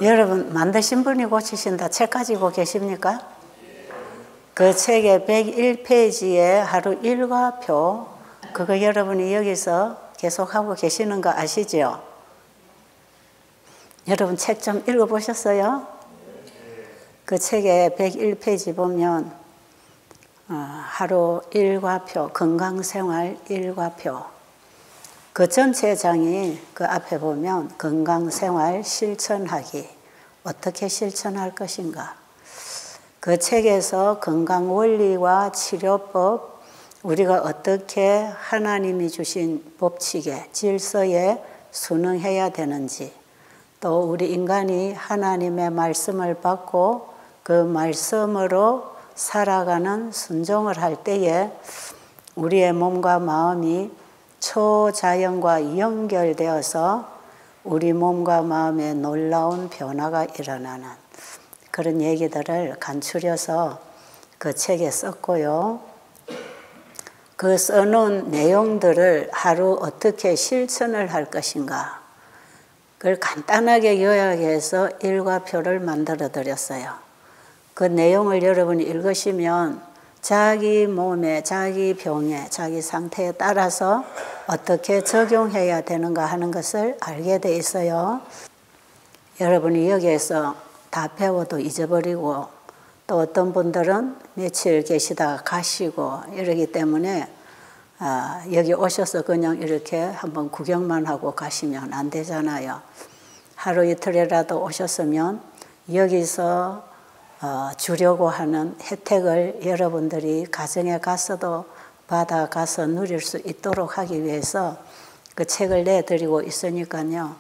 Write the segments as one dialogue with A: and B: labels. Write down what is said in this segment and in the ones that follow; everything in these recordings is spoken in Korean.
A: 여러분 만드신 분이 고치신다 책 가지고 계십니까? 그 책의 101페이지에 하루 일과표 그거 여러분이 여기서 계속 하고 계시는 거 아시죠? 여러분 책 좀 읽어보셨어요? 그 책의 101페이지 보면 하루 일과표, 건강생활 일과표 그 전체 장이 그 앞에 보면 건강생활 실천하기 어떻게 실천할 것인가 그 책에서 건강원리와 치료법 우리가 어떻게 하나님이 주신 법칙에 질서에 순응해야 되는지 또 우리 인간이 하나님의 말씀을 받고 그 말씀으로 살아가는 순종을 할 때에 우리의 몸과 마음이 초자연과 연결되어서 우리 몸과 마음에 놀라운 변화가 일어나는 그런 얘기들을 간추려서 그 책에 썼고요. 그 써놓은 내용들을 하루 어떻게 실천을 할 것인가 그걸 간단하게 요약해서 일과표를 만들어 드렸어요. 그 내용을 여러분이 읽으시면 자기 몸에, 자기 병에, 자기 상태에 따라서 어떻게 적용해야 되는가 하는 것을 알게 돼 있어요. 여러분이 여기에서 다 배워도 잊어버리고 또 어떤 분들은 며칠 계시다가 가시고 이러기 때문에 여기 오셔서 그냥 이렇게 한번 구경만 하고 가시면 안 되잖아요. 하루 이틀이라도 오셨으면 여기서 주려고 하는 혜택을 여러분들이 가정에 가서도 받아가서 누릴 수 있도록 하기 위해서 그 책을 내드리고 있으니까요.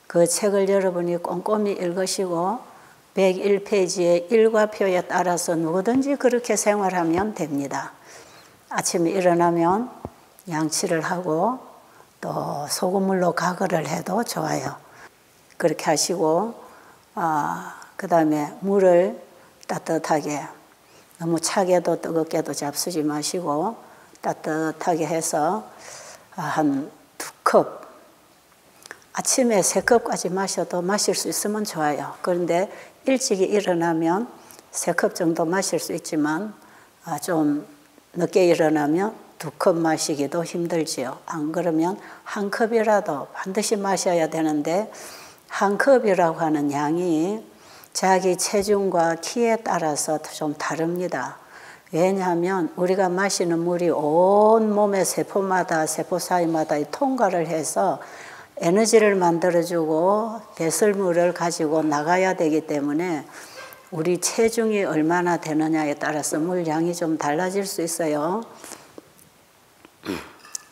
A: 그 책을 여러분이 꼼꼼히 읽으시고 101페이지의 일과표에 따라서 누구든지 그렇게 생활하면 됩니다. 아침에 일어나면 양치를 하고 또 소금물로 가글을 해도 좋아요. 그렇게 하시고 그 다음에 물을 따뜻하게 너무 차게도 뜨겁게도 잡수지 마시고 따뜻하게 해서 한 2컵 아침에 3컵까지 마셔도 마실 수 있으면 좋아요. 그런데 일찍이 일어나면 3컵 정도 마실 수 있지만 좀 늦게 일어나면 2컵 마시기도 힘들지요. 안 그러면 1컵이라도 반드시 마셔야 되는데 1컵이라고 하는 양이 자기 체중과 키에 따라서 좀 다릅니다. 왜냐하면 우리가 마시는 물이 온 몸의 세포마다 세포 사이마다 통과를 해서 에너지를 만들어주고 배설물을 가지고 나가야 되기 때문에 우리 체중이 얼마나 되느냐에 따라서 물량이 좀 달라질 수 있어요.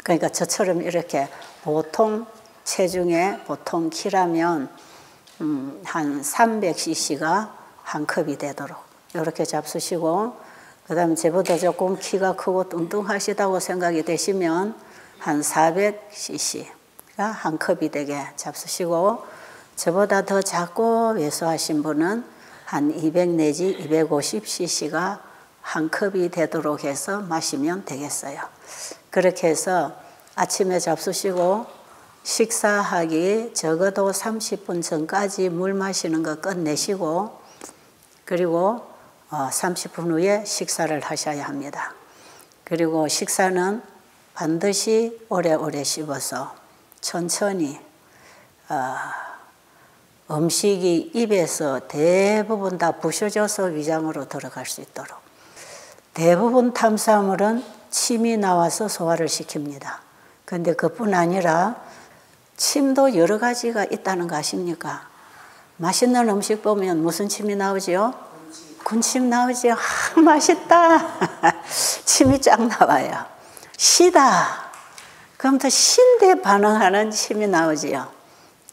A: 그러니까 저처럼 이렇게 보통 체중에 보통 키라면 한 300cc가 1컵이 되도록 이렇게 잡수시고 그 다음에 저보다 조금 키가 크고 뚱뚱하시다고 생각이 되시면 한 400cc가 1컵이 되게 잡수시고 저보다 더 작고 왜소하신 분은 한 200 내지 250cc가 1컵이 되도록 해서 마시면 되겠어요. 그렇게 해서 아침에 잡수시고 식사하기 적어도 30분 전까지 물 마시는 거 끝내시고 그리고 30분 후에 식사를 하셔야 합니다. 그리고 식사는 반드시 오래오래 씹어서 천천히 음식이 입에서 대부분 다 부셔져서 위장으로 들어갈 수 있도록 대부분 탄수화물은 침이 나와서 소화를 시킵니다. 그런데 그뿐 아니라 침도 여러 가지가 있다는 거 아십니까? 맛있는 음식 보면 무슨 침이 나오지요? 군침 나오지요? 맛있다. 침이 쫙 나와요. 시다. 그럼 또 신데 반응하는 침이 나오지요.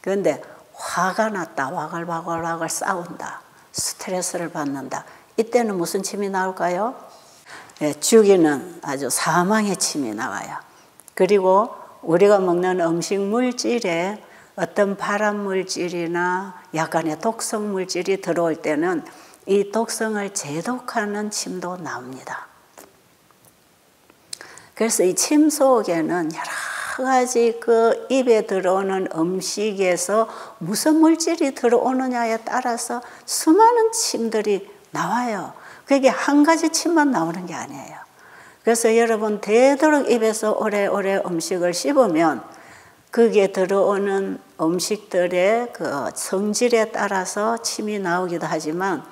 A: 그런데 화가 났다. 와글와글 싸운다. 스트레스를 받는다. 이때는 무슨 침이 나올까요? 네, 죽이는 아주 사망의 침이 나와요. 그리고 우리가 먹는 음식 물질에 어떤 발암 물질이나 약간의 독성 물질이 들어올 때는 이 독성을 제독하는 침도 나옵니다. 그래서 이 침 속에는 여러 가지 그 입에 들어오는 음식에서 무슨 물질이 들어오느냐에 따라서 수많은 침들이 나와요. 그게 한 가지 침만 나오는 게 아니에요. 그래서 여러분 되도록 입에서 오래오래 음식을 씹으면 거기에 들어오는 음식들의 그 성질에 따라서 침이 나오기도 하지만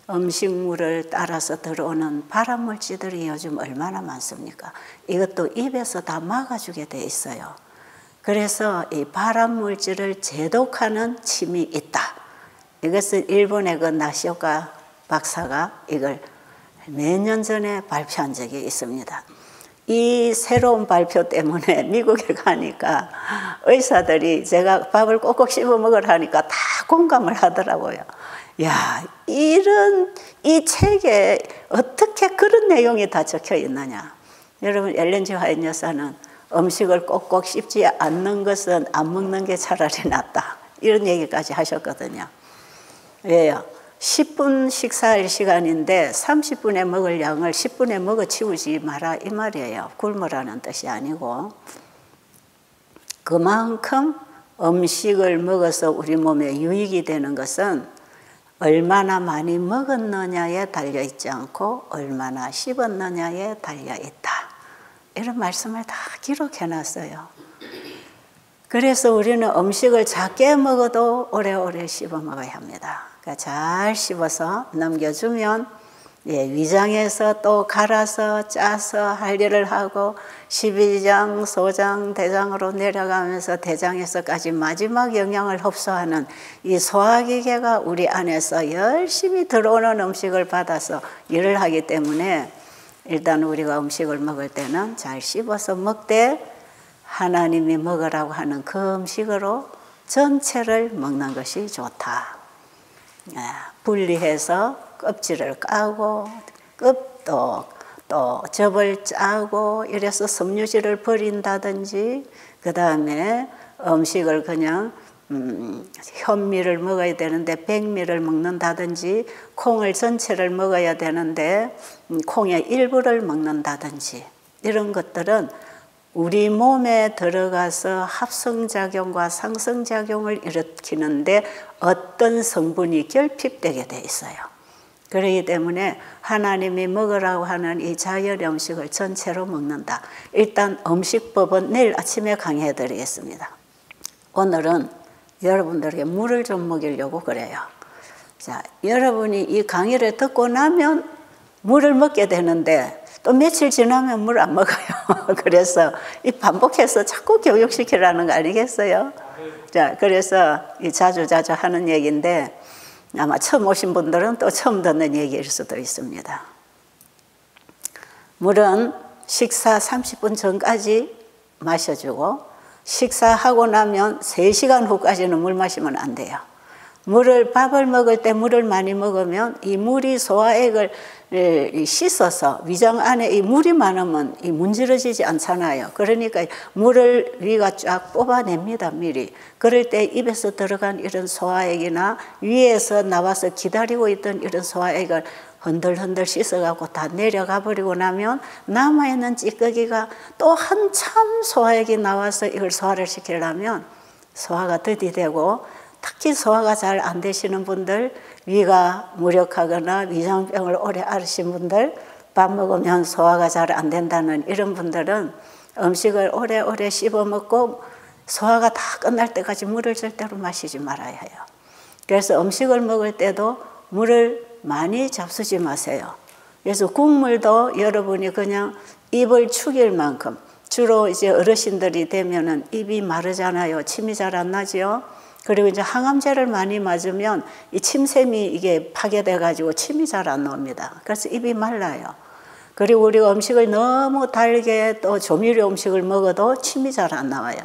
A: 음식물을 따라서 들어오는 발암물질들이 요즘 얼마나 많습니까? 이것도 입에서 다 막아주게 돼 있어요. 그래서 이 발암물질을 제독하는 침이 있다. 이것을 일본의 그 나시오카 박사가 이걸 몇 년 전에 발표한 적이 있습니다. 이 새로운 발표 때문에 미국에 가니까 의사들이 제가 밥을 꼭꼭 씹어 먹으라니까 다 공감을 하더라고요. 야, 이 책에 어떻게 그런 내용이 다 적혀 있느냐. 여러분, 엘렌 G. 화이트 여사는 음식을 꼭꼭 씹지 않는 것은 안 먹는 게 차라리 낫다. 이런 얘기까지 하셨거든요. 왜요? 10분 식사할 시간인데 30분에 먹을 양을 10분에 먹어 치우지 마라 이 말이에요. 굶으라는 뜻이 아니고. 그만큼 음식을 먹어서 우리 몸에 유익이 되는 것은 얼마나 많이 먹었느냐에 달려있지 않고 얼마나 씹었느냐에 달려있다. 이런 말씀을 다 기록해놨어요. 그래서 우리는 음식을 작게 먹어도 오래오래 씹어 먹어야 합니다. 그러니까 잘 씹어서 넘겨주면 위장에서 또 갈아서 짜서 할 일을 하고 12장, 소장, 대장으로 내려가면서 대장에서까지 마지막 영양을 흡수하는 이 소화기계가 우리 안에서 열심히 들어오는 음식을 받아서 일을 하기 때문에 일단 우리가 음식을 먹을 때는 잘 씹어서 먹되 하나님이 먹으라고 하는 그 음식으로 전체를 먹는 것이 좋다. 분리해서 껍질을 까고 또 즙을 짜고 이래서 섬유질을 버린다든지 그 다음에 음식을 그냥 현미를 먹어야 되는데 백미를 먹는다든지 콩을 전체를 먹어야 되는데 콩의 일부를 먹는다든지 이런 것들은 우리 몸에 들어가서 합성작용과 상승작용을 일으키는데 어떤 성분이 결핍되게 돼 있어요. 그렇기 때문에 하나님이 먹으라고 하는 이 자연 음식을 전체로 먹는다. 일단 음식법은 내일 아침에 강의해 드리겠습니다. 오늘은 여러분들에게 물을 좀 먹이려고 그래요. 자, 여러분이 이 강의를 듣고 나면 물을 먹게 되는데 또 며칠 지나면 물 안 먹어요. 그래서 이 반복해서 자꾸 교육시키라는 거 아니겠어요? 자, 그래서 이 자주 하는 얘기인데 아마 처음 오신 분들은 또 처음 듣는 얘기일 수도 있습니다. 물은 식사 30분 전까지 마셔주고 식사하고 나면 3시간 후까지는 물 마시면 안 돼요. 밥을 먹을 때 물을 많이 먹으면 이 물이 소화액을 씻어서 위장 안에 이 물이 많으면 이 문지러지지 않잖아요. 그러니까 물을 위가 쫙 뽑아냅니다, 미리. 그럴 때 입에서 들어간 이런 소화액이나 위에서 나와서 기다리고 있던 이런 소화액을 흔들흔들 씻어갖고 다 내려가 버리고 나면 남아있는 찌꺼기가 또 한참 소화액이 나와서 이걸 소화를 시키려면 소화가 더디되고 특히 소화가 잘 안 되시는 분들, 위가 무력하거나 위장병을 오래 앓으신 분들, 밥 먹으면 소화가 잘 안 된다는 이런 분들은 음식을 오래오래 씹어 먹고 소화가 다 끝날 때까지 물을 절대로 마시지 말아야 해요. 그래서 음식을 먹을 때도 물을 많이 잡수지 마세요. 그래서 국물도 여러분이 그냥 입을 축일 만큼, 주로 이제 어르신들이 되면은 입이 마르잖아요. 침이 잘 안 나죠. 그리고 이제 항암제를 많이 맞으면 이 침샘이 이게 파괴돼가지고 침이 잘 안 나옵니다. 그래서 입이 말라요. 그리고 우리가 음식을 너무 달게 또 조미료 음식을 먹어도 침이 잘 안 나와요.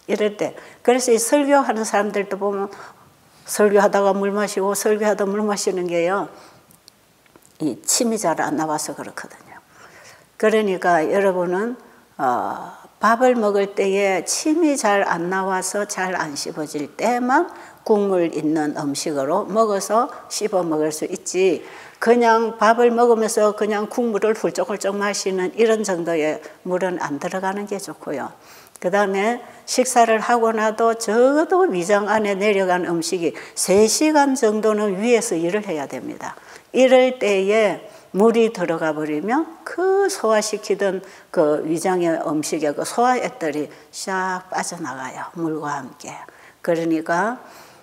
A: 이럴 때. 그래서 이 설교하는 사람들도 보면 설교하다가 물 마시고 설교하다 물 마시는 게요. 이 침이 잘 안 나와서 그렇거든요. 그러니까 여러분은 밥을 먹을 때에 침이 잘 안 나와서 잘 안 씹어질 때만 국물 있는 음식으로 먹어서 씹어 먹을 수 있지 그냥 밥을 먹으면서 그냥 국물을 훌쩍훌쩍 마시는 이런 정도의 물은 안 들어가는 게 좋고요. 그 다음에 식사를 하고 나도 적어도 위장 안에 내려간 음식이 3시간 정도는 위에서 일을 해야 됩니다. 이럴 때에 물이 들어가 버리면 그 소화시키던 그 위장의 음식의 그 소화액들이 싹 빠져나가요. 물과 함께. 그러니까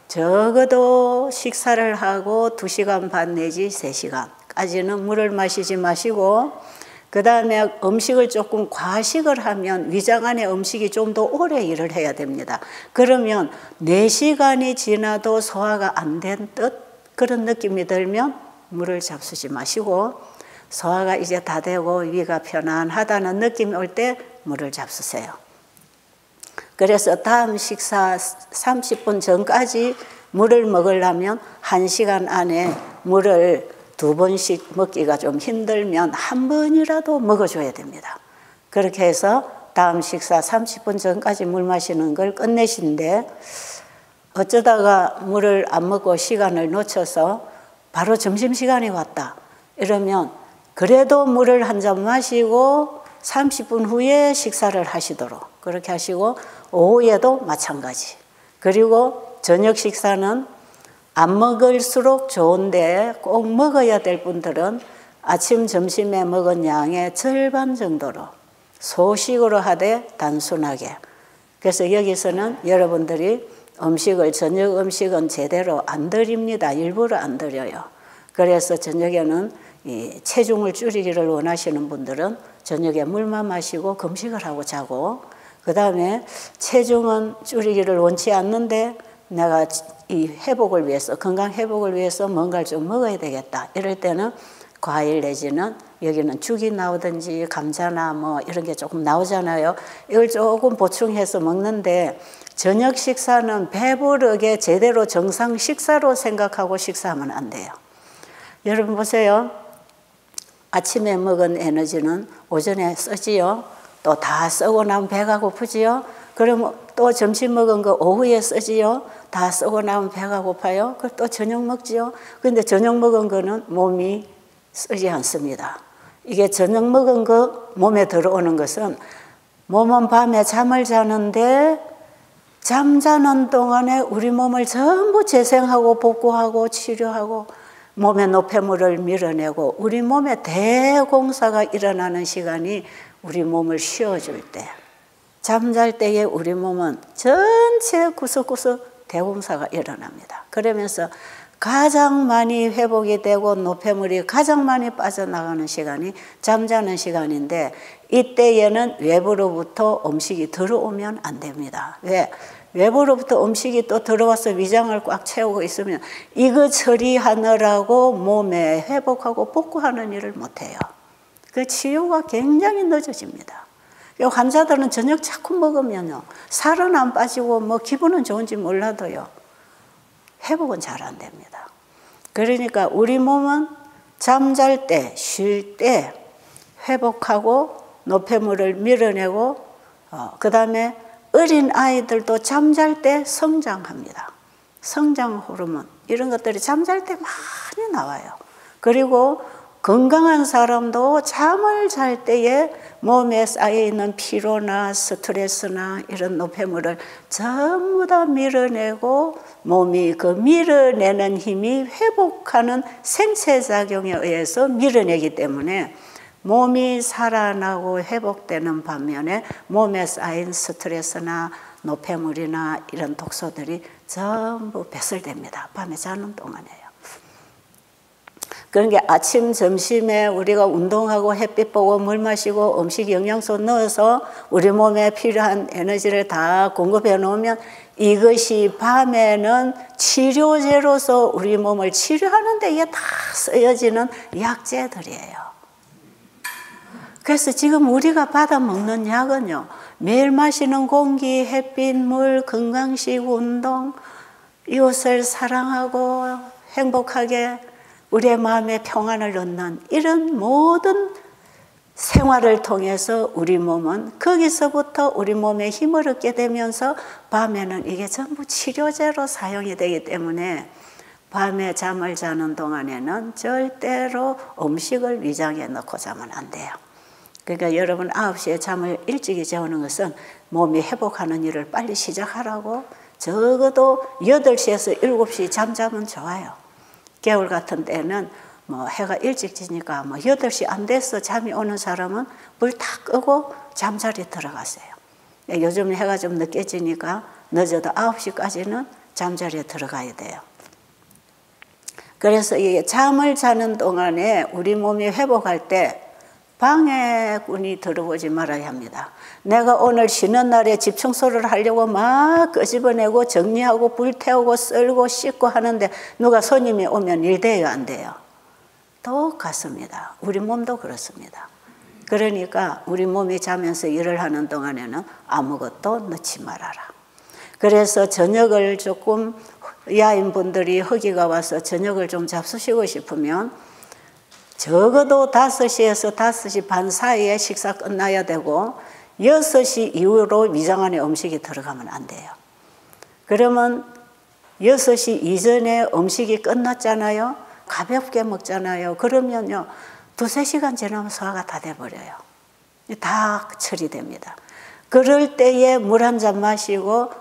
A: 적어도 식사를 하고 2시간 반 내지 3시간까지는 물을 마시지 마시고, 그 다음에 음식을 조금 과식을 하면 위장 안에 음식이 좀 더 오래 일을 해야 됩니다. 그러면 4시간이 지나도 소화가 안 된 듯 그런 느낌이 들면 물을 잡수지 마시고, 소화가 이제 다 되고 위가 편안하다는 느낌이 올 때 물을 잡수세요. 그래서 다음 식사 30분 전까지 물을 먹으려면 1시간 안에 물을 2번씩 먹기가 좀 힘들면 1번이라도 먹어줘야 됩니다. 그렇게 해서 다음 식사 30분 전까지 물 마시는 걸 끝내신데, 어쩌다가 물을 안 먹고 시간을 놓쳐서 바로 점심시간이 왔다 이러면 그래도 물을 한 잔 마시고 30분 후에 식사를 하시도록 그렇게 하시고, 오후에도 마찬가지. 그리고 저녁 식사는 안 먹을수록 좋은데 꼭 먹어야 될 분들은 아침 점심에 먹은 양의 절반 정도로 소식으로 하되 단순하게. 그래서 여기서는 여러분들이 음식을, 저녁 음식은 제대로 안 드립니다. 일부러 안 드려요. 그래서 저녁에는 이 체중을 줄이기를 원하시는 분들은 저녁에 물만 마시고 금식을 하고 자고, 그 다음에 체중은 줄이기를 원치 않는데 내가 이 회복을 위해서, 건강 회복을 위해서 뭔가를 좀 먹어야 되겠다 이럴 때는 과일 내지는 여기는 죽이 나오든지 감자나 뭐 이런 게 조금 나오잖아요. 이걸 조금 보충해서 먹는데, 저녁 식사는 배부르게 제대로 정상 식사로 생각하고 식사하면 안 돼요. 여러분 보세요. 아침에 먹은 에너지는 오전에 쓰지요. 또 다 쓰고 나면 배가 고프지요. 그러면 또 점심 먹은 거 오후에 쓰지요. 다 쓰고 나면 배가 고파요. 그럼 또 저녁 먹지요. 그런데 저녁 먹은 거는 몸이 쓰지 않습니다. 이게 저녁 먹은 거 몸에 들어오는 것은, 몸은 밤에 잠을 자는데 잠자는 동안에 우리 몸을 전부 재생하고 복구하고 치료하고 몸의 노폐물을 밀어내고 우리 몸에 대공사가 일어나는 시간이 우리 몸을 쉬어줄 때, 잠잘 때에 우리 몸은 전체 구석구석 대공사가 일어납니다. 그러면서 가장 많이 회복이 되고 노폐물이 가장 많이 빠져나가는 시간이 잠자는 시간인데, 이때에는 외부로부터 음식이 들어오면 안 됩니다. 왜? 외부로부터 음식이 또 들어와서 위장을 꽉 채우고 있으면 이거 처리하느라고 몸에 회복하고 복구하는 일을 못해요. 그 치유가 굉장히 늦어집니다. 환자들은 저녁 자꾸 먹으면요, 살은 안 빠지고 뭐 기분은 좋은지 몰라도요, 회복은 잘 안 됩니다. 그러니까 우리 몸은 잠잘 때, 쉴 때 회복하고 노폐물을 밀어내고, 그 다음에 어린 아이들도 잠잘 때 성장합니다. 성장 호르몬 이런 것들이 잠잘 때 많이 나와요. 그리고 건강한 사람도 잠을 잘 때에 몸에 쌓여있는 피로나 스트레스나 이런 노폐물을 전부 다 밀어내고, 몸이 그 밀어내는 힘이 회복하는 생체작용에 의해서 밀어내기 때문에 몸이 살아나고 회복되는 반면에 몸에 쌓인 스트레스나 노폐물이나 이런 독소들이 전부 배설됩니다. 밤에 자는 동안에요. 그런 게 아침, 점심에 우리가 운동하고 햇빛 보고 물 마시고 음식 영양소 넣어서 우리 몸에 필요한 에너지를 다 공급해 놓으면 이것이 밤에는 치료제로서 우리 몸을 치료하는 데 이게 다 쓰여지는 약재들이에요. 그래서 지금 우리가 받아 먹는 약은요, 매일 마시는 공기, 햇빛, 물, 건강식, 운동, 이웃을 사랑하고 행복하게 우리의 마음에 평안을 얻는 이런 모든 생활을 통해서 우리 몸은 거기서부터 우리 몸에 힘을 얻게 되면서 밤에는 이게 전부 치료제로 사용이 되기 때문에 밤에 잠을 자는 동안에는 절대로 음식을 위장에 넣고 자면 안 돼요. 그러니까 여러분 9시에 잠을 일찍 재우는 것은 몸이 회복하는 일을 빨리 시작하라고 적어도 8시에서 7시 잠자면 좋아요. 겨울 같은 때는 뭐 해가 일찍 지니까 뭐 8시 안 돼서 잠이 오는 사람은 불 다 끄고 잠자리 들어가세요. 요즘 해가 좀 늦게 지니까 늦어도 9시까지는 잠자리에 들어가야 돼요. 그래서 이게 잠을 자는 동안에 우리 몸이 회복할 때 방해꾼이 들어오지 말아야 합니다. 내가 오늘 쉬는 날에 집 청소를 하려고 막 끄집어내고 정리하고 불태우고 썰고 씻고 하는데 누가 손님이 오면 일 돼요, 안 돼요? 똑같습니다. 우리 몸도 그렇습니다. 그러니까 우리 몸이 자면서 일을 하는 동안에는 아무것도 넣지 말아라. 그래서 저녁을 조금 야인분들이 허기가 와서 저녁을 좀 잡수시고 싶으면 적어도 5시에서 5시 반 사이에 식사 끝나야 되고 6시 이후로 위장 안에 음식이 들어가면 안 돼요. 그러면 6시 이전에 음식이 끝났잖아요. 가볍게 먹잖아요. 그러면요 2-3시간 지나면 소화가 다 돼버려요. 다 처리됩니다. 그럴 때에 물 한 잔 마시고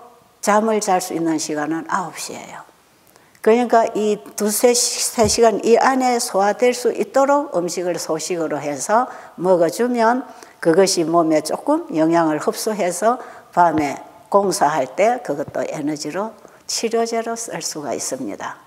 A: 잠을 잘 수 있는 시간은 9시예요. 그러니까 이 2-3시간 이 안에 소화될 수 있도록 음식을 소식으로 해서 먹어주면 그것이 몸에 조금 영양을 흡수해서 밤에 공사할 때 그것도 에너지로 치료제로 쓸 수가 있습니다.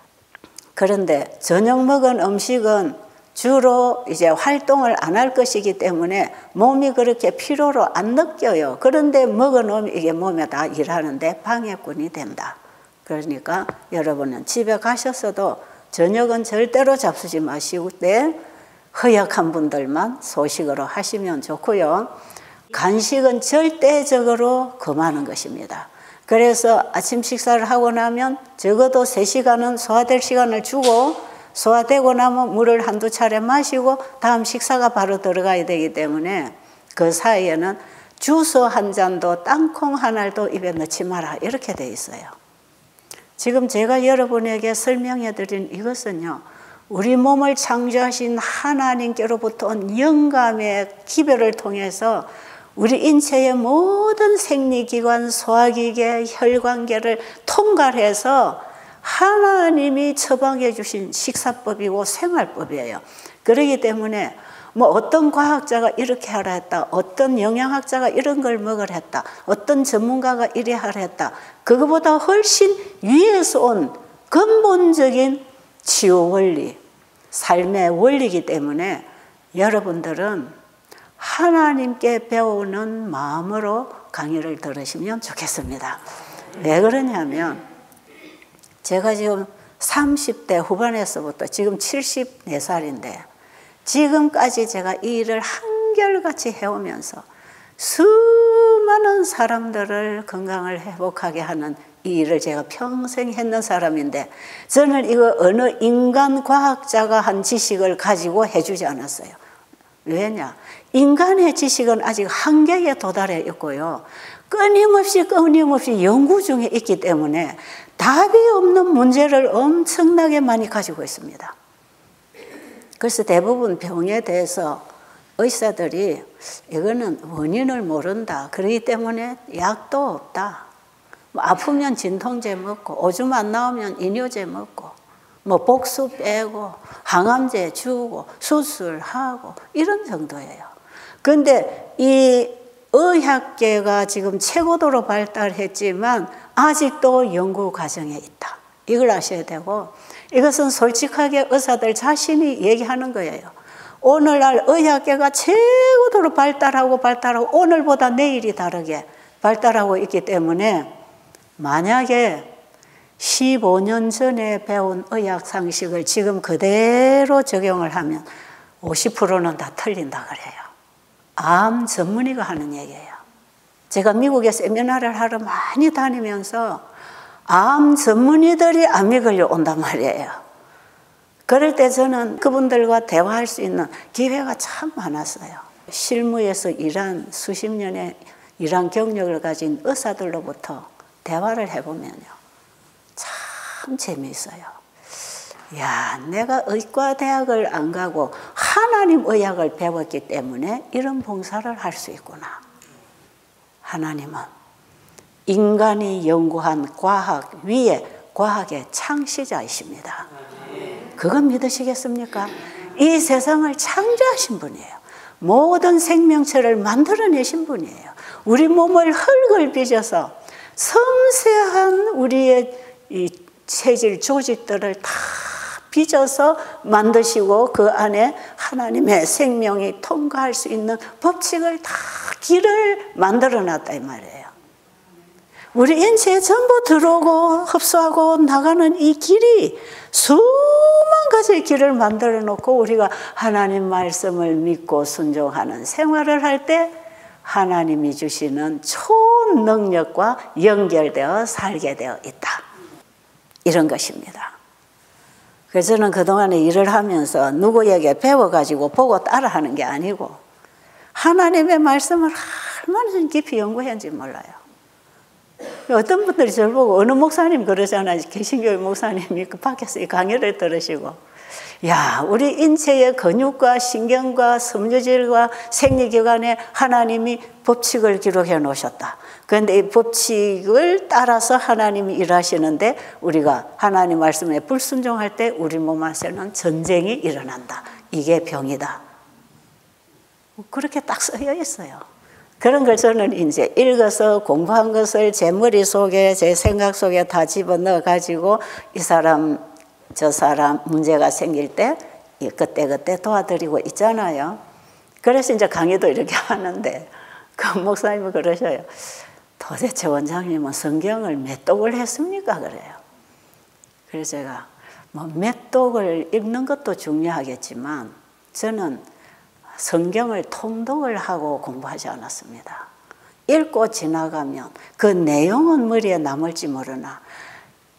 A: 그런데 저녁 먹은 음식은 주로 이제 활동을 안 할 것이기 때문에 몸이 그렇게 피로로 안 느껴요. 그런데 먹어놓으면 이게 몸에 다 일하는데 방해꾼이 된다. 그러니까 여러분은 집에 가셨어도 저녁은 절대로 잡수지 마시고 때 허약한 분들만 소식으로 하시면 좋고요. 간식은 절대적으로 금하는 것입니다. 그래서 아침 식사를 하고 나면 적어도 3시간은 소화될 시간을 주고 소화되고 나면 물을 한두 차례 마시고 다음 식사가 바로 들어가야 되기 때문에 그 사이에는 주스 한 잔도 땅콩 한 알도 입에 넣지 마라 이렇게 돼 있어요. 지금 제가 여러분에게 설명해 드린 이것은요. 우리 몸을 창조하신 하나님께로부터 온 영감의 기별을 통해서 우리 인체의 모든 생리기관, 소화기계, 혈관계를 통괄해서 하나님이 처방해 주신 식사법이고 생활법이에요. 그렇기 때문에 뭐 어떤 과학자가 이렇게 하라 했다. 어떤 영양학자가 이런 걸 먹으라 했다. 어떤 전문가가 이래 하라 했다. 그거보다 훨씬 위에서 온 근본적인 치유 원리, 삶의 원리이기 때문에 여러분들은 하나님께 배우는 마음으로 강의를 들으시면 좋겠습니다. 왜 그러냐면 제가 지금 30대 후반에서부터 지금 74살인데 지금까지 제가 이 일을 한결같이 해오면서 수많은 사람들을 건강을 회복하게 하는 이 일을 제가 평생 했는 사람인데 저는 이거 어느 인간 과학자가 한 지식을 가지고 해주지 않았어요. 왜냐? 인간의 지식은 아직 한계에 도달해 있고요. 끊임없이 연구 중에 있기 때문에 답이 없는 문제를 엄청나게 많이 가지고 있습니다. 그래서 대부분 병에 대해서 의사들이 이거는 원인을 모른다. 그렇기 때문에 약도 없다. 뭐 아프면 진통제 먹고 오줌 안 나오면 이뇨제 먹고 뭐 복수 빼고 항암제 주고 수술하고 이런 정도예요. 그런데 이 의학계가 지금 최고도로 발달했지만 아직도 연구 과정에 있다. 이걸 아셔야 되고 이것은 솔직하게 의사들 자신이 얘기하는 거예요. 오늘날 의학계가 최고도로 발달하고 오늘보다 내일이 다르게 발달하고 있기 때문에 만약에 15년 전에 배운 의학 상식을 지금 그대로 적용을 하면 50%는 다 틀린다 그래요. 암 전문의가 하는 얘기예요. 제가 미국에 세미나를 하러 많이 다니면서 암 전문의들이 암이 걸려온단 말이에요. 그럴 때 저는 그분들과 대화할 수 있는 기회가 참 많았어요. 실무에서 일한 수십 년의 일한 경력을 가진 의사들로부터 대화를 해보면요. 참 재미있어요. 야, 내가 의과대학을 안 가고 하나님 의학을 배웠기 때문에 이런 봉사를 할 수 있구나. 하나님은 인간이 연구한 과학 위에 과학의 창시자이십니다. 그건 믿으시겠습니까? 이 세상을 창조하신 분이에요. 모든 생명체를 만들어내신 분이에요. 우리 몸을 흙을 빚어서 섬세한 우리의 이 체질 조직들을 다 빚어서 만드시고 그 안에 하나님의 생명이 통과할 수 있는 법칙을 다 길을 만들어 놨다 이 말이에요. 우리 인체에 전부 들어오고 흡수하고 나가는 이 길이 수만 가지의 길을 만들어 놓고 우리가 하나님 말씀을 믿고 순종하는 생활을 할 때 하나님이 주시는 초능력과 연결되어 살게 되어 있다. 이런 것입니다. 그래서 저는 그동안에 일을 하면서 누구에게 배워가지고 보고 따라하는 게 아니고 하나님의 말씀을 얼마나 깊이 연구했는지 몰라요. 어떤 분들이 저를 보고 어느 목사님 그러잖아요. 개신교회 목사님이 그 밖에서 이 강의를 들으시고 야, 우리 인체의 근육과 신경과 섬유질과 생리기관에 하나님이 법칙을 기록해 놓으셨다. 그런데 이 법칙을 따라서 하나님이 일하시는데 우리가 하나님 말씀에 불순종할 때 우리 몸 안에는 전쟁이 일어난다. 이게 병이다. 그렇게 딱 쓰여 있어요. 그런 걸 저는 이제 읽어서 공부한 것을 제 머릿속에 제 생각 속에 다 집어넣어 가지고 이 사람 저 사람 문제가 생길 때 그때 도와드리고 있잖아요. 그래서 이제 강의도 이렇게 하는데 그 목사님이 그러셔요. 도대체 원장님은 성경을 몇 독을 했습니까? 그래요. 그래서 제가 뭐 몇 독을 읽는 것도 중요하겠지만 저는 성경을 통독을 하고 공부하지 않았습니다. 읽고 지나가면 그 내용은 머리에 남을지 모르나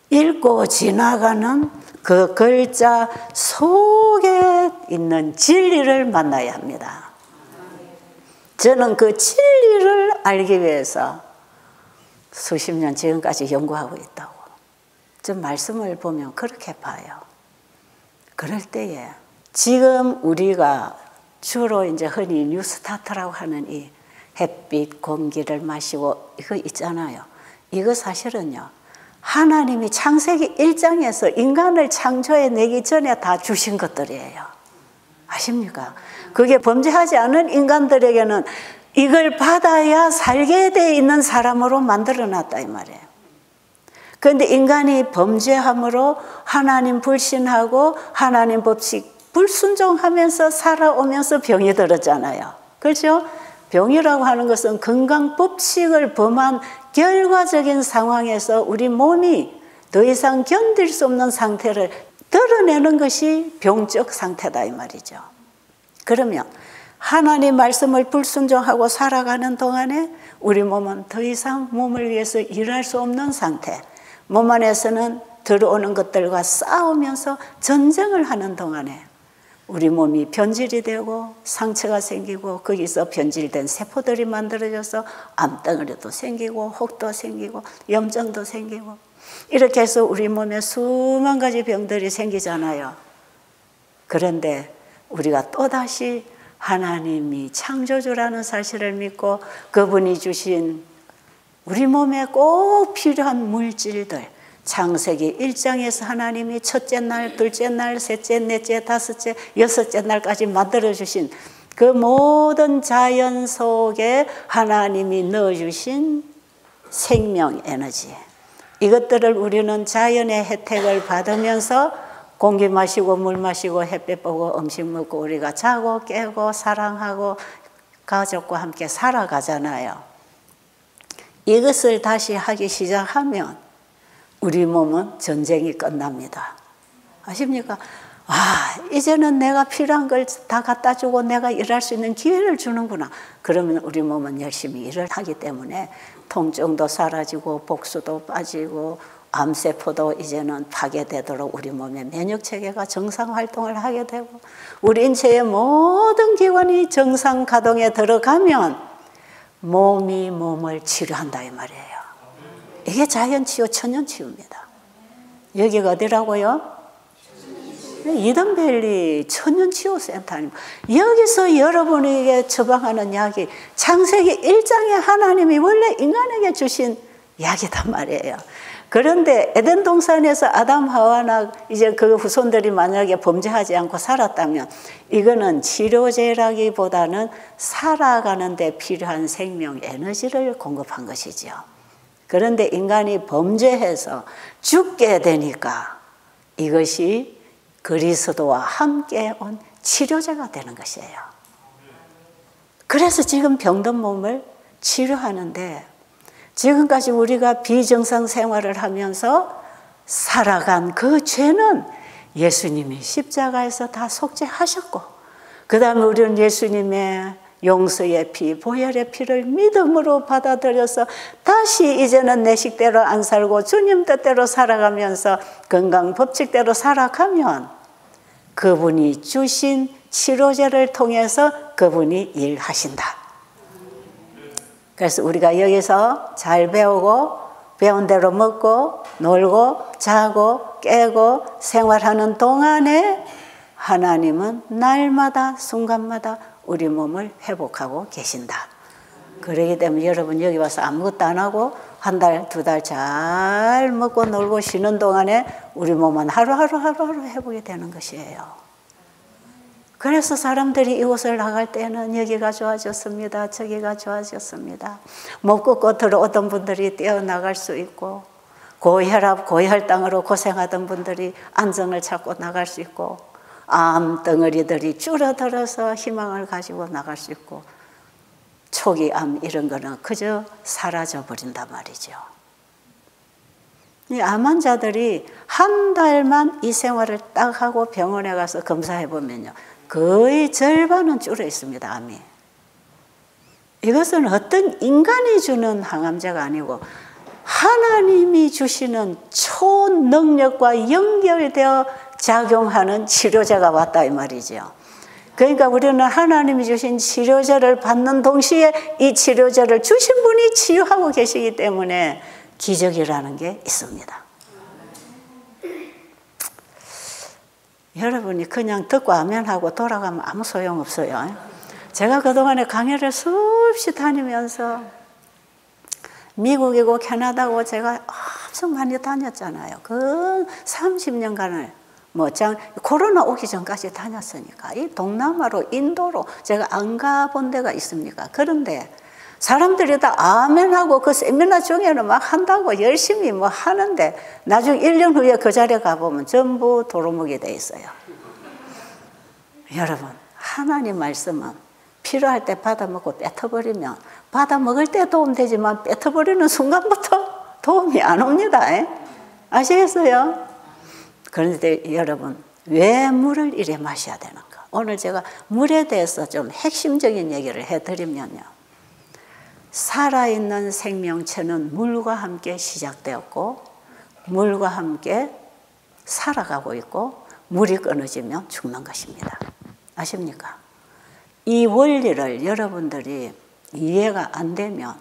A: 읽고 지나가는 그 글자 속에 있는 진리를 만나야 합니다. 저는 그 진리를 알기 위해서 수십 년 지금까지 연구하고 있다고. 좀 말씀을 보면 그렇게 봐요. 그럴 때에 지금 우리가 주로 이제 흔히 뉴스타트라고 하는 이 햇빛, 공기를 마시고 이거 있잖아요. 이거 사실은요. 하나님이 창세기 1장에서 인간을 창조해내기 전에 다 주신 것들이에요. 아십니까? 그게 범죄하지 않은 인간들에게는 이걸 받아야 살게 돼 있는 사람으로 만들어놨다 이 말이에요. 그런데 인간이 범죄함으로 하나님 불신하고 하나님 법칙 불순종하면서 살아오면서 병이 들었잖아요. 그렇죠? 병이라고 하는 것은 건강 법칙을 범한 결과적인 상황에서 우리 몸이 더 이상 견딜 수 없는 상태를 드러내는 것이 병적 상태다 이 말이죠. 그러면 하나님 말씀을 불순종하고 살아가는 동안에 우리 몸은 더 이상 몸을 위해서 일할 수 없는 상태, 몸 안에서는 들어오는 것들과 싸우면서 전쟁을 하는 동안에 우리 몸이 변질이 되고 상처가 생기고 거기서 변질된 세포들이 만들어져서 암덩어리도 생기고 혹도 생기고 염증도 생기고 이렇게 해서 우리 몸에 수만 가지 병들이 생기잖아요. 그런데 우리가 또다시 하나님이 창조주라는 사실을 믿고 그분이 주신 우리 몸에 꼭 필요한 물질들 창세기 1장에서 하나님이 첫째 날, 둘째 날, 셋째, 넷째, 다섯째, 여섯째 날까지 만들어주신 그 모든 자연 속에 하나님이 넣어주신 생명 에너지 이것들을 우리는 자연의 혜택을 받으면서 공기 마시고 물 마시고 햇빛 보고 음식 먹고 우리가 자고 깨고 사랑하고 가족과 함께 살아가잖아요. 이것을 다시 하기 시작하면 우리 몸은 전쟁이 끝납니다. 아십니까? 아, 이제는 내가 필요한 걸 다 갖다 주고 내가 일할 수 있는 기회를 주는구나. 그러면 우리 몸은 열심히 일을 하기 때문에 통증도 사라지고 복수도 빠지고 암세포도 이제는 파괴되도록 우리 몸의 면역체계가 정상 활동을 하게 되고 우리 인체의 모든 기관이 정상 가동에 들어가면 몸이 몸을 치료한다 이 말이에요. 이게 자연치유, 천연치유입니다. 여기가 어디라고요? 이든밸리 천연치유센터 아닙니까? 여기서 여러분에게 처방하는 약이 창세기 1장에 하나님이 원래 인간에게 주신 약이단 말이에요. 그런데 에덴 동산에서 아담 하와나 이제 그 후손들이 만약에 범죄하지 않고 살았다면 이거는 치료제라기보다는 살아가는 데 필요한 생명 에너지를 공급한 것이죠. 그런데 인간이 범죄해서 죽게 되니까 이것이 그리스도와 함께 온 치료제가 되는 것이에요. 그래서 지금 병든 몸을 치료하는데 지금까지 우리가 비정상 생활을 하면서 살아간 그 죄는 예수님이 십자가에서 다 속죄하셨고 그 다음에 우리는 예수님의 용서의 피, 보혈의 피를 믿음으로 받아들여서 다시 이제는 내 식대로 안 살고 주님 뜻대로 살아가면서 건강 법칙대로 살아가면 그분이 주신 치료제를 통해서 그분이 일하신다. 그래서 우리가 여기서 잘 배우고 배운 대로 먹고 놀고 자고 깨고 생활하는 동안에 하나님은 날마다 순간마다 우리 몸을 회복하고 계신다. 그러기 때문에 여러분 여기 와서 아무것도 안 하고 한 달, 두 달 잘 먹고 놀고 쉬는 동안에 우리 몸은 하루하루 회복이 되는 것이에요. 그래서 사람들이 이곳을 나갈 때는 여기가 좋아졌습니다. 저기가 좋아졌습니다. 먹고 끝으로 어떤 분들이 뛰어나갈 수 있고 고혈압, 고혈당으로 고생하던 분들이 안정을 찾고 나갈 수 있고 암 덩어리들이 줄어들어서 희망을 가지고 나갈 수 있고 초기 암 이런 거는 그저 사라져 버린단 말이죠. 이 암 환자들이 한 달만 이 생활을 딱 하고 병원에 가서 검사해 보면요. 거의 절반은 줄어 있습니다. 암이. 이것은 어떤 인간이 주는 항암제가 아니고 하나님이 주시는 초능력과 연결되어 작용하는 치료제가 왔다 이 말이죠. 그러니까 우리는 하나님이 주신 치료제를 받는 동시에 이 치료제를 주신 분이 치유하고 계시기 때문에 기적이라는 게 있습니다. 여러분이 그냥 듣고 아멘하고 돌아가면 아무 소용없어요. 제가 그동안에 강의를 수없이 다니면서 미국이고 캐나다고 제가 엄청 많이 다녔잖아요. 그 30년간을 코로나 오기 전까지 다녔으니까 이 동남아로 인도로 제가 안 가본 데가 있습니까? 그런데 사람들이 다 아멘하고 그 세미나 중에는 막 한다고 열심히 하는데 나중에 1년 후에 그 자리에 가보면 전부 도루묵이 돼 있어요. 여러분 하나님 말씀은 필요할 때 받아먹고 뱉어버리면 받아먹을 때 도움 되지만 뱉어버리는 순간부터 도움이 안 옵니다. 아시겠어요? 그런데 여러분 왜 물을 이래 마셔야 되는가? 오늘 제가 물에 대해서 좀 핵심적인 얘기를 해드리면요. 살아있는 생명체는 물과 함께 시작되었고 물과 함께 살아가고 있고 물이 끊어지면 죽는 것입니다. 아십니까? 이 원리를 여러분들이 이해가 안 되면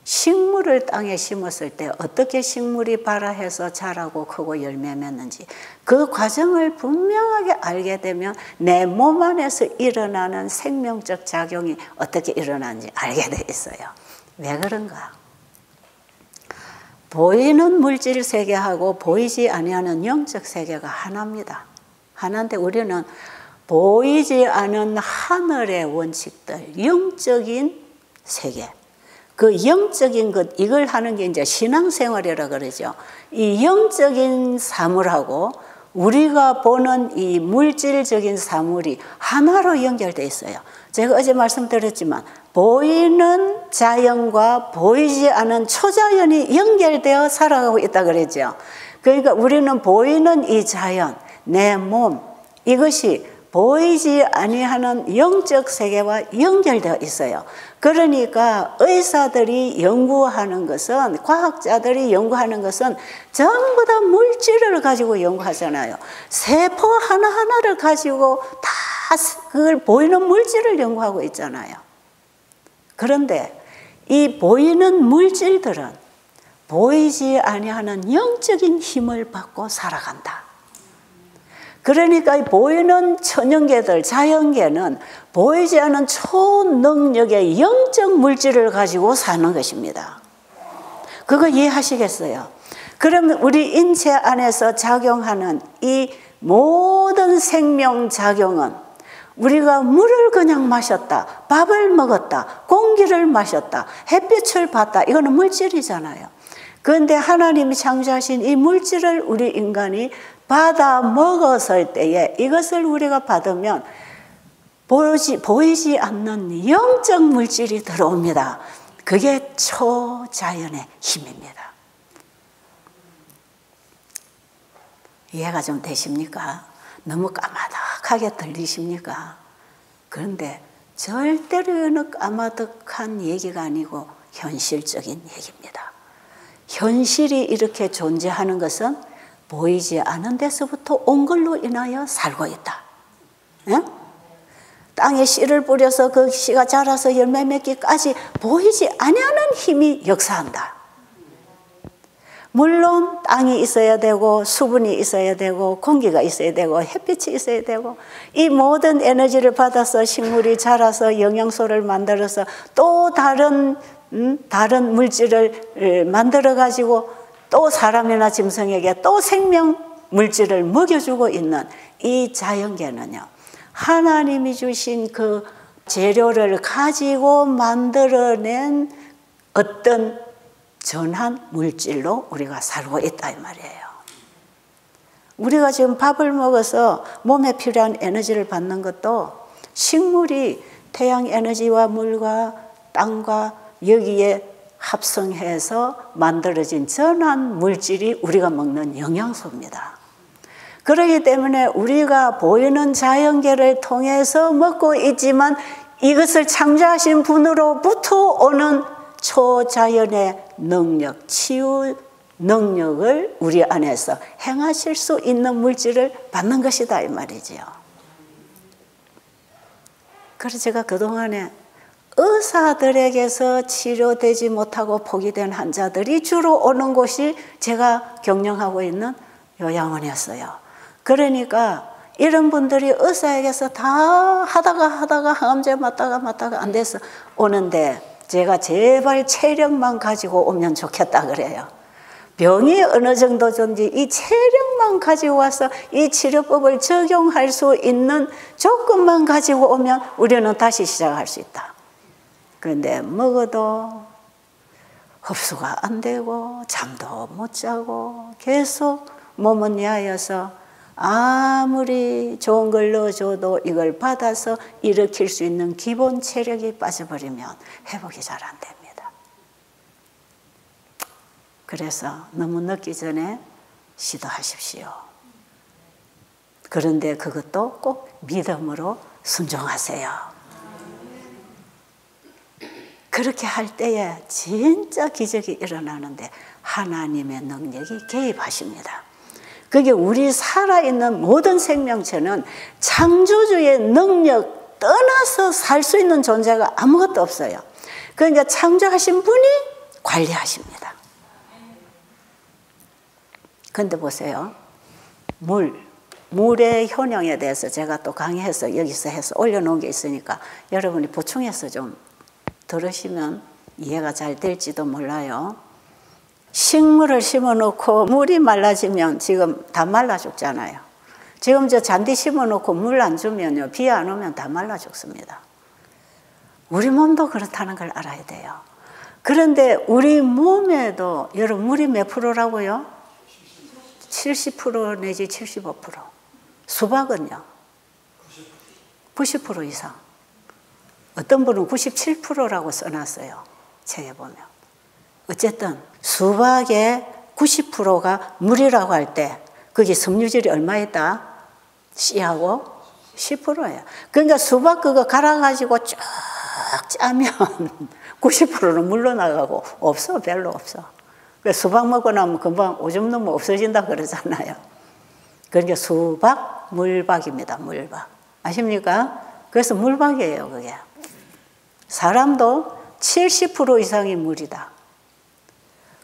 A: 식물을 땅에 심었을 때 어떻게 식물이 발화해서 자라고 크고 열매 맺는지 그 과정을 분명하게 알게 되면 내 몸 안에서 일어나는 생명적 작용이 어떻게 일어나는지 알게 돼 있어요. 왜 그런가? 보이는 물질 세계하고 보이지 아니하는 영적 세계가 하나입니다. 하나인데 우리는 보이지 않은 하늘의 원칙들, 영적인 세계, 그 영적인 것, 이걸 하는 게 이제 신앙생활이라 그러죠. 이 영적인 사물하고 우리가 보는 이 물질적인 사물이 하나로 연결되어 있어요. 제가 어제 말씀드렸지만 보이는 자연과 보이지 않은 초자연이 연결되어 살아가고 있다 그랬죠. 그러니까 우리는 보이는 이 자연, 내 몸, 이것이 보이지 아니하는 영적 세계와 연결되어 있어요. 그러니까 의사들이 연구하는 것은, 과학자들이 연구하는 것은 전부 다 물질을 가지고 연구하잖아요. 세포 하나하나를 가지고 다 그걸 보이는 물질을 연구하고 있잖아요. 그런데 이 보이는 물질들은 보이지 아니하는 영적인 힘을 받고 살아간다. 그러니까 보이는 천연계들, 자연계는 보이지 않는 초능력의 영적 물질을 가지고 사는 것입니다. 그거 이해하시겠어요? 그러면 우리 인체 안에서 작용하는 이 모든 생명작용은 우리가 물을 그냥 마셨다, 밥을 먹었다, 공기를 마셨다, 햇빛을 봤다, 이거는 물질이잖아요. 그런데 하나님이 창조하신 이 물질을 우리 인간이 받아 먹었을 때에 이것을 우리가 받으면 보이지 않는 영적 물질이 들어옵니다. 그게 초자연의 힘입니다. 이해가 좀 되십니까? 너무 까마득하게 들리십니까? 그런데 절대로 까마득한 얘기가 아니고 현실적인 얘기입니다. 현실이 이렇게 존재하는 것은 보이지 않은 데서부터 온 걸로 인하여 살고 있다. 예? 땅에 씨를 뿌려서 그 씨가 자라서 열매 맺기까지 보이지 아니하는 힘이 역사한다. 물론 땅이 있어야 되고 수분이 있어야 되고 공기가 있어야 되고 햇빛이 있어야 되고 이 모든 에너지를 받아서 식물이 자라서 영양소를 만들어서 또 다른 물질을 만들어 가지고 또 사람이나 짐승에게 또 생명 물질을 먹여주고 있는 이 자연계는요, 하나님이 주신 그 재료를 가지고 만들어낸 어떤 전한 물질로 우리가 살고 있다 이 말이에요. 우리가 지금 밥을 먹어서 몸에 필요한 에너지를 받는 것도 식물이 태양 에너지와 물과 땅과 여기에 합성해서 만들어진 전한 물질이 우리가 먹는 영양소입니다. 그렇기 때문에 우리가 보이는 자연계를 통해서 먹고 있지만 이것을 창조하신 분으로부터 오는 초자연의 능력, 치유 능력을 우리 안에서 행하실 수 있는 물질을 받는 것이다 이 말이지요. 그래서 제가 그동안에 의사들에게서 치료되지 못하고 포기된 환자들이 주로 오는 곳이 제가 경영하고 있는 요양원이었어요. 그러니까 이런 분들이 의사에게서 다 하다가 항암제 맞다가 안 돼서 오는데 제가 제발 체력만 가지고 오면 좋겠다 그래요. 병이 어느 정도든지 이 체력만 가지고 와서 이 치료법을 적용할 수 있는 조건만 가지고 오면 우리는 다시 시작할 수 있다. 그런데 먹어도 흡수가 안 되고 잠도 못 자고 계속 몸은 야여서 아무리 좋은 걸 넣어줘도 이걸 받아서 일으킬 수 있는 기본 체력이 빠져버리면 회복이 잘 안 됩니다. 그래서 너무 늦기 전에 시도하십시오. 그런데 그것도 꼭 믿음으로 순종하세요. 그렇게 할 때에 진짜 기적이 일어나는데 하나님의 능력이 개입하십니다. 그게 우리 살아있는 모든 생명체는 창조주의 능력 떠나서 살 수 있는 존재가 아무것도 없어요. 그러니까 창조하신 분이 관리하십니다. 그런데 보세요. 물의 효능에 대해서 제가 또 강의해서 여기서 해서 올려놓은 게 있으니까 여러분이 보충해서 좀 들으시면 이해가 잘 될지도 몰라요. 식물을 심어놓고 물이 말라지면 지금 다 말라 죽잖아요. 지금 저 잔디 심어놓고 물 안 주면요, 비 안 오면 다 말라 죽습니다. 우리 몸도 그렇다는 걸 알아야 돼요. 그런데 우리 몸에도 여러분 물이 몇 프로라고요? 70% 내지 75%. 수박은요? 90% 이상. 어떤 분은 97%라고 써놨어요. 책에 보면. 어쨌든 수박의 90%가 물이라고 할 때 거기 섬유질이 얼마 있다? 씨하고 10%예요. 그러니까 수박 그거 갈아가지고 쭉 짜면 90%는 물로 나가고 없어. 별로 없어. 수박 먹고 나면 금방 오줌 넣으면 없어진다 그러잖아요. 그러니까 수박, 물박입니다. 물박. 아십니까? 그래서 물박이에요. 그게. 사람도 70% 이상이 물이다.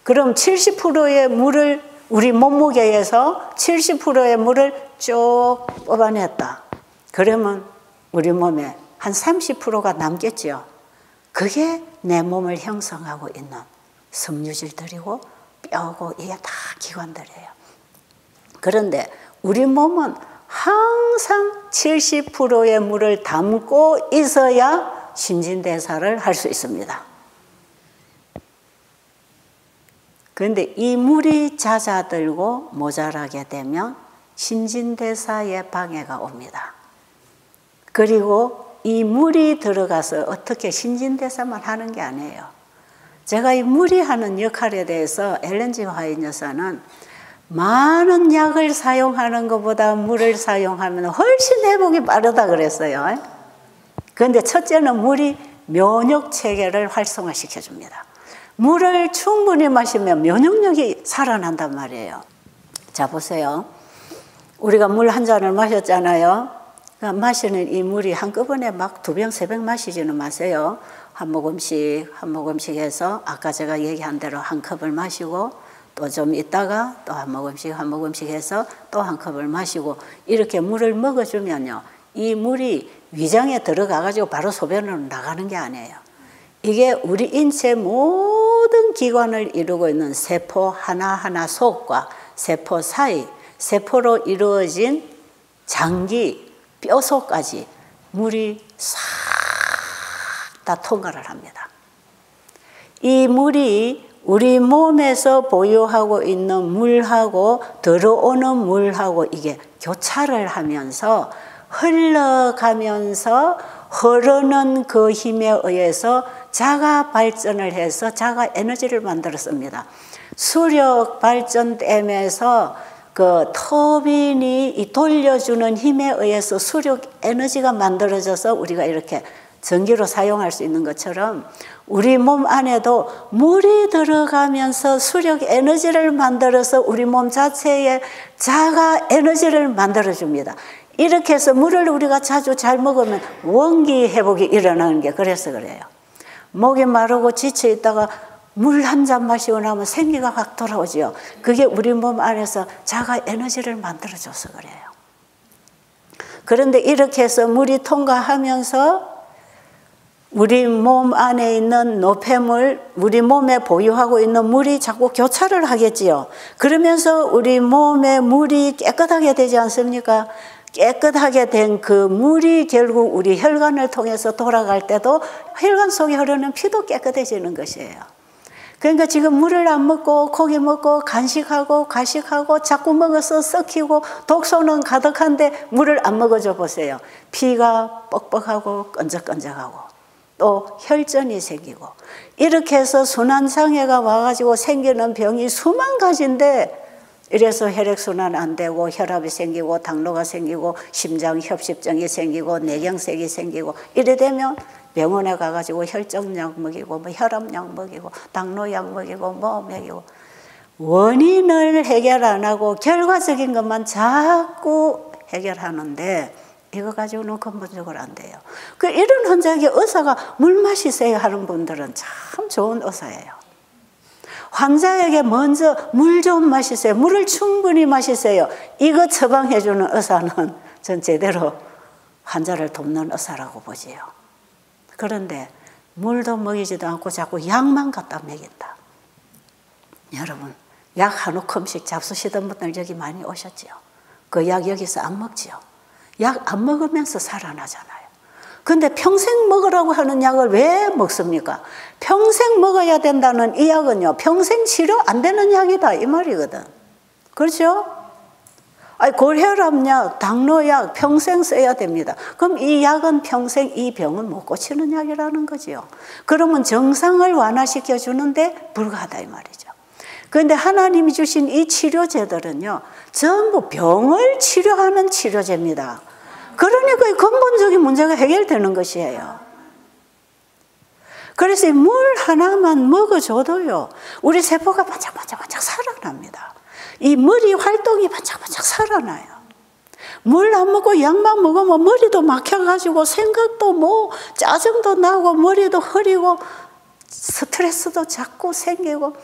A: 그럼 70%의 물을 우리 몸무게에서 70%의 물을 쭉 뽑아냈다. 그러면 우리 몸에 한 30%가 남겠죠. 그게 내 몸을 형성하고 있는 섬유질들이고 뼈고 이게 다 기관들이에요. 그런데 우리 몸은 항상 70%의 물을 담고 있어야 신진대사를 할 수 있습니다. 그런데 이 물이 잦아들고 모자라게 되면 신진대사에 방해가 옵니다. 그리고 이 물이 들어가서 어떻게 신진대사만 하는 게 아니에요. 제가 이 물이 하는 역할에 대해서 엘렌 G. 화이트 여사는 많은 약을 사용하는 것보다 물을 사용하면 훨씬 회복이 빠르다 그랬어요. 그런데 첫째는 물이 면역체계를 활성화시켜줍니다. 물을 충분히 마시면 면역력이 살아난단 말이에요. 자, 보세요. 우리가 물 한 잔을 마셨잖아요. 그러니까 마시는 이 물이 한꺼번에 막 2병, 3병 마시지는 마세요. 한 모금씩 해서 아까 제가 얘기한 대로 한 컵을 마시고 또 좀 있다가 또 한 모금씩 해서 또 한 컵을 마시고 이렇게 물을 먹어주면요. 이 물이 위장에 들어가가지고 바로 소변으로 나가는 게 아니에요. 이게 우리 인체 모든 기관을 이루고 있는 세포 하나하나 속과 세포 사이, 세포로 이루어진 장기, 뼈속까지 물이 싹 다 통과를 합니다. 이 물이 우리 몸에서 보유하고 있는 물하고 들어오는 물하고 이게 교차를 하면서 흘러가면서 흐르는 그 힘에 의해서 자가 발전을 해서 자가 에너지를 만들었습니다. 수력 발전댐에서 그 터빈이 돌려주는 힘에 의해서 수력 에너지가 만들어져서 우리가 이렇게 전기로 사용할 수 있는 것처럼 우리 몸 안에도 물이 들어가면서 수력 에너지를 만들어서 우리 몸 자체에 자가 에너지를 만들어줍니다. 이렇게 해서 물을 우리가 자주 잘 먹으면 원기 회복이 일어나는 게 그래서 그래요. 목이 마르고 지쳐 있다가 물 한 잔 마시고 나면 생기가 확 돌아오죠. 그게 우리 몸 안에서 자가 에너지를 만들어줘서 그래요. 그런데 이렇게 해서 물이 통과하면서 우리 몸 안에 있는 노폐물, 우리 몸에 보유하고 있는 물이 자꾸 교차를 하겠지요. 그러면서 우리 몸의 물이 깨끗하게 되지 않습니까? 깨끗하게 된 그 물이 결국 우리 혈관을 통해서 돌아갈 때도 혈관 속에 흐르는 피도 깨끗해지는 것이에요. 그러니까 지금 물을 안 먹고 고기 먹고 간식하고 가식하고 자꾸 먹어서 썩히고 독소는 가득한데 물을 안 먹어줘 보세요. 피가 뻑뻑하고 끈적끈적하고 또 혈전이 생기고 이렇게 해서 순환장애가 와가지고 생기는 병이 수만 가지인데 이래서 혈액순환 안 되고 혈압이 생기고 당뇨가 생기고 심장협식증이 생기고 뇌경색이 생기고 이래 되면 병원에 가가지고 혈정약 먹이고 뭐 혈압약 먹이고 당뇨약 먹이고 뭐 먹이고 원인을 해결 안 하고 결과적인 것만 자꾸 해결하는데 이거 가지고는 근본적으로 안 돼요. 그 이런 환자에게 의사가 물 마시세요 하는 분들은 참 좋은 의사예요. 환자에게 먼저 물 좀 마시세요. 물을 충분히 마시세요. 이거 처방해 주는 의사는 전 제대로 환자를 돕는 의사라고 보지요. 그런데 물도 먹이지도 않고 자꾸 약만 갖다 먹인다. 여러분, 약 한 움큼씩 잡수시던 분들 여기 많이 오셨지요. 그 약 여기서 안 먹지요. 약 안 먹으면서 살아나잖아요. 근데 평생 먹으라고 하는 약을 왜 먹습니까? 평생 먹어야 된다는 이 약은요, 평생 치료 안 되는 약이다 이 말이거든. 그렇죠? 아니, 고혈압약, 당뇨약 평생 써야 됩니다. 그럼 이 약은 평생 이 병은 못 고치는 약이라는 거죠. 그러면 정상을 완화시켜 주는데 불과하다 이 말이죠. 그런데 하나님이 주신 이 치료제들은요, 전부 병을 치료하는 치료제입니다. 그러니까 이 근본적인 문제가 해결되는 것이에요. 그래서 이 물 하나만 먹어줘도요, 우리 세포가 반짝반짝 살아납니다. 이 머리 활동이 반짝반짝 살아나요. 물 안 먹고 약만 먹으면 머리도 막혀가지고 생각도 뭐 짜증도 나고 머리도 흐리고 스트레스도 자꾸 생기고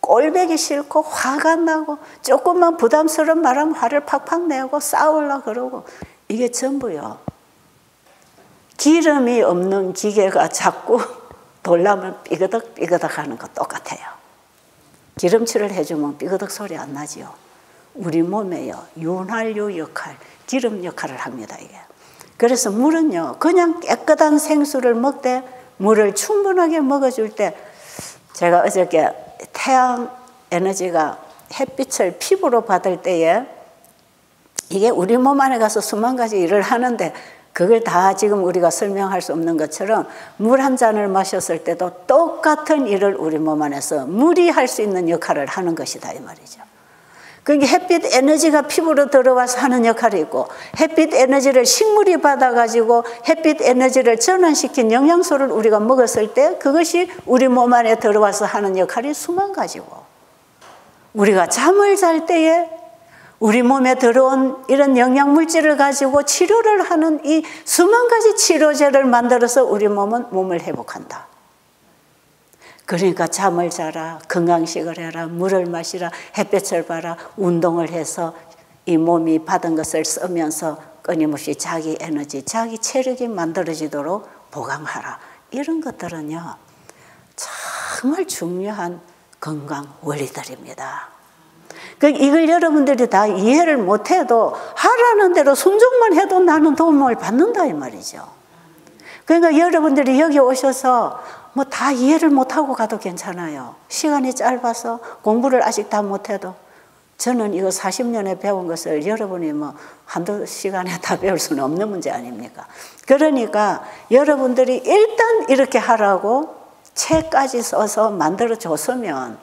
A: 꼴보기 싫고 화가 나고 조금만 부담스러운 말하면 화를 팍팍 내고 싸우려고 그러고 이게 전부요. 기름이 없는 기계가 자꾸 돌라면 삐그덕 삐그덕 하는 거 똑같아요. 기름칠을 해주면 삐그덕 소리 안 나지요. 우리 몸에요. 윤활유 역할, 기름 역할을 합니다. 이게. 그래서 물은요. 그냥 깨끗한 생수를 먹되 물을 충분하게 먹어줄 때 제가 어저께 태양 에너지가 햇빛을 피부로 받을 때에 이게 우리 몸 안에 가서 수만 가지 일을 하는데 그걸 다 지금 우리가 설명할 수 없는 것처럼 물 한 잔을 마셨을 때도 똑같은 일을 우리 몸 안에서 물이 할 수 있는 역할을 하는 것이다 이 말이죠. 그러니까 햇빛 에너지가 피부로 들어와서 하는 역할이 있고 햇빛 에너지를 식물이 받아가지고 햇빛 에너지를 전환시킨 영양소를 우리가 먹었을 때 그것이 우리 몸 안에 들어와서 하는 역할이 수만 가지고 우리가 잠을 잘 때에 우리 몸에 들어온 이런 영양물질을 가지고 치료를 하는 이 수만 가지 치료제를 만들어서 우리 몸을 회복한다. 그러니까 잠을 자라, 건강식을 해라, 물을 마시라, 햇볕을 봐라, 운동을 해서 이 몸이 받은 것을 쓰면서 끊임없이 자기 에너지, 자기 체력이 만들어지도록 보강하라. 이런 것들은요, 정말 중요한 건강 원리들입니다. 이걸 여러분들이 다 이해를 못해도 하라는 대로 순종만 해도 나는 도움을 받는다 이 말이죠. 그러니까 여러분들이 여기 오셔서 뭐 다 이해를 못하고 가도 괜찮아요. 시간이 짧아서 공부를 아직 다 못해도 저는 이거 40년에 배운 것을 여러분이 뭐 한두 시간에 다 배울 수는 없는 문제 아닙니까? 그러니까 여러분들이 일단 이렇게 하라고 책까지 써서 만들어줬으면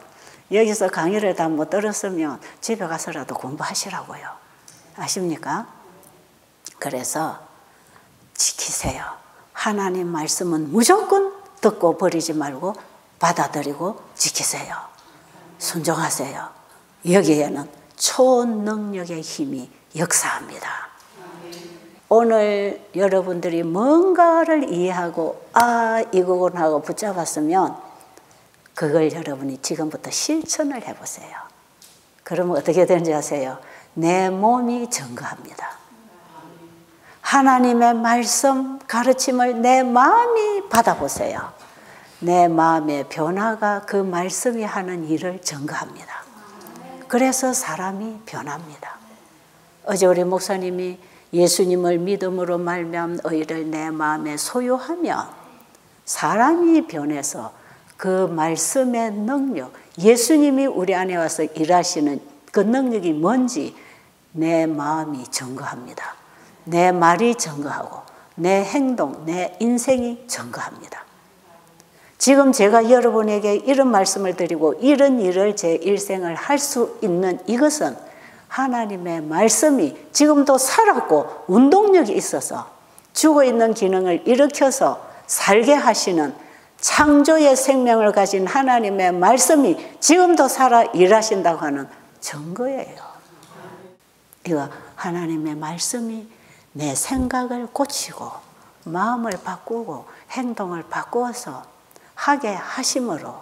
A: 여기서 강의를 다 못 들었으면 집에 가서라도 공부하시라고요. 아십니까? 그래서 지키세요. 하나님 말씀은 무조건 듣고 버리지 말고 받아들이고 지키세요. 순종하세요. 여기에는 초능력의 힘이 역사합니다. 오늘 여러분들이 뭔가를 이해하고 이거군 하고 붙잡았으면 그걸 여러분이 지금부터 실천을 해보세요. 그러면 어떻게 되는지 아세요? 내 몸이 증거합니다. 하나님의 말씀, 가르침을 내 마음이 받아보세요. 내 마음의 변화가 그 말씀이 하는 일을 증거합니다. 그래서 사람이 변합니다. 어제 우리 목사님이 예수님을 믿음으로 말미암은 의를 내 마음에 소유하면 사람이 변해서 그 말씀의 능력, 예수님이 우리 안에 와서 일하시는 그 능력이 뭔지 내 마음이 증거합니다. 내 말이 증거하고 내 행동, 내 인생이 증거합니다. 지금 제가 여러분에게 이런 말씀을 드리고 이런 일을 제 일생을 할 수 있는 이것은 하나님의 말씀이 지금도 살았고 운동력이 있어서 죽어있는 기능을 일으켜서 살게 하시는 창조의 생명을 가진 하나님의 말씀이 지금도 살아 일하신다고 하는 증거예요. 이거 하나님의 말씀이 내 생각을 고치고 마음을 바꾸고 행동을 바꾸어서 하게 하심으로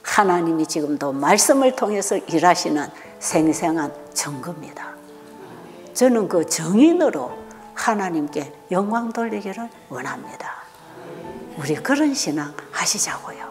A: 하나님이 지금도 말씀을 통해서 일하시는 생생한 증거입니다. 저는 그 증인으로 하나님께 영광 돌리기를 원합니다. 우리 그런 신앙 하시자고요.